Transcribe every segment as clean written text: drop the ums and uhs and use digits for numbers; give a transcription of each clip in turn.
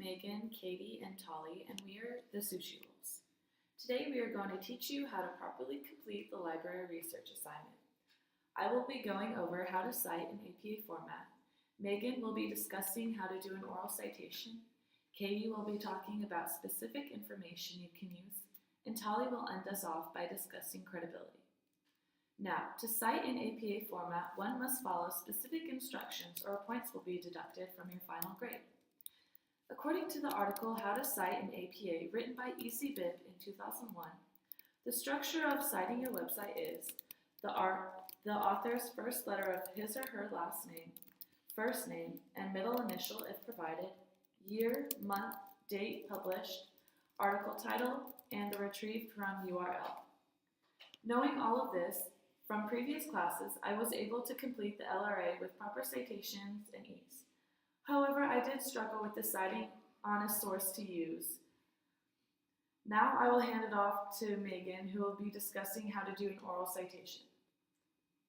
Megan, Katie, and Tolly, and we are the Sushi Wolves. Today we are going to teach you how to properly complete the library research assignment. I will be going over how to cite in APA format. Megan will be discussing how to do an oral citation. Katie will be talking about specific information you can use, and Tolly will end us off by discussing credibility. Now, to cite in APA format, one must follow specific instructions or points will be deducted from your final grade. According to the article How to Cite in APA, written by ECBIB in 2001, the structure of citing your website is the author's first letter of his or her last name, first name, and middle initial if provided, year, month, date published, article title, and the retrieved from URL. Knowing all of this, from previous classes, I was able to complete the LRA with proper citations and ease. However, I did struggle with deciding on a source to use. Now I will hand it off to Megan, who will be discussing how to do an oral citation.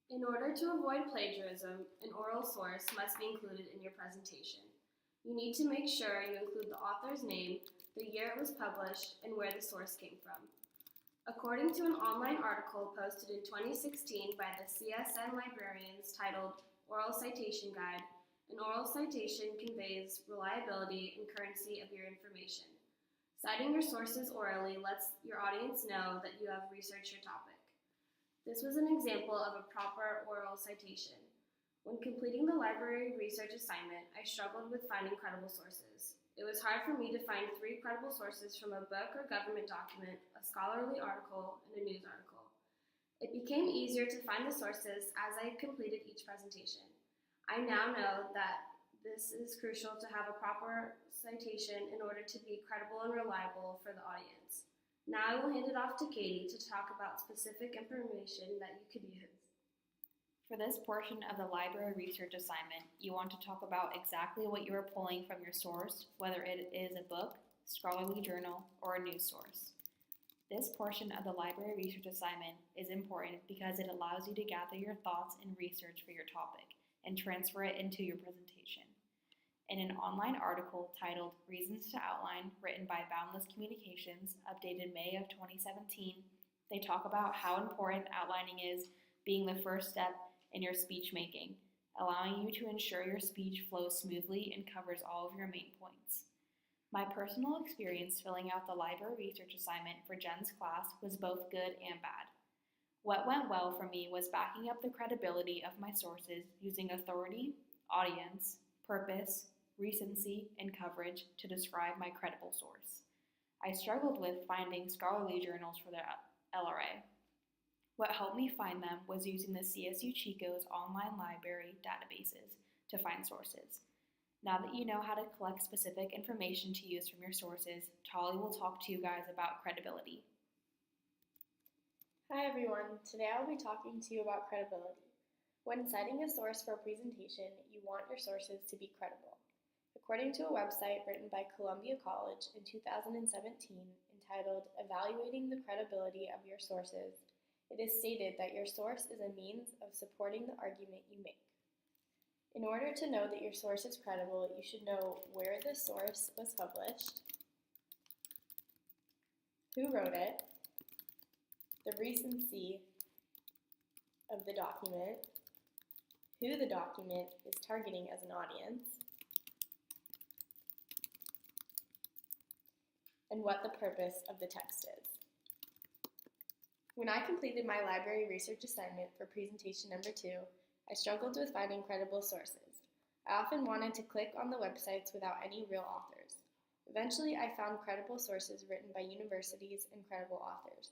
In order to avoid plagiarism, an oral source must be included in your presentation. You need to make sure you include the author's name, the year it was published, and where the source came from. According to an online article posted in 2016 by the CSN librarians titled Oral Citation Guide, an oral citation conveys reliability and currency of your information. Citing your sources orally lets your audience know that you have researched your topic. This was an example of a proper oral citation. When completing the library research assignment, I struggled with finding credible sources. It was hard for me to find 3 credible sources from a book or government document, a scholarly article, and a news article. It became easier to find the sources as I completed each presentation. I now know that this is crucial to have a proper citation in order to be credible and reliable for the audience. Now I will hand it off to Katie to talk about specific information that you could use. For this portion of the library research assignment, you want to talk about exactly what you are pulling from your source, whether it is a book, scholarly journal, or a news source. This portion of the library research assignment is important because it allows you to gather your thoughts and research for your topic and transfer it into your presentation. In an online article titled Reasons to Outline, written by Boundless Communications, updated May of 2017, they talk about how important outlining is, being the first step in your speech making, allowing you to ensure your speech flows smoothly and covers all of your main points. My personal experience filling out the library research assignment for Jen's class was both good and bad. What went well for me was backing up the credibility of my sources using authority, audience, purpose, recency, and coverage to describe my credible source. I struggled with finding scholarly journals for the LRA. What helped me find them was using the CSU Chico's online library databases to find sources. Now that you know how to collect specific information to use from your sources, Tolly will talk to you guys about credibility. Hi everyone, today I will be talking to you about credibility. When citing a source for a presentation, you want your sources to be credible. According to a website written by Columbia College in 2017 entitled Evaluating the Credibility of Your Sources, it is stated that your source is a means of supporting the argument you make. In order to know that your source is credible, you should know where the source was published, who wrote it, the recency of the document, who the document is targeting as an audience, and what the purpose of the text is. When I completed my library research assignment for presentation number 2, I struggled with finding credible sources. I often wanted to click on the websites without any real authors. Eventually, I found credible sources written by universities and credible authors.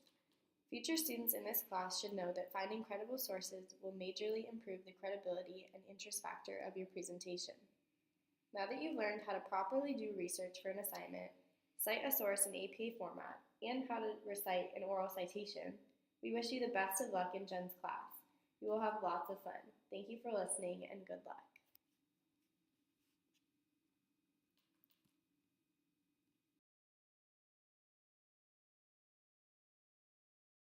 Future students in this class should know that finding credible sources will majorly improve the credibility and interest factor of your presentation. Now that you've learned how to properly do research for an assignment, cite a source in APA format, and how to recite an oral citation, we wish you the best of luck in Jen's class. You will have lots of fun. Thank you for listening and good luck.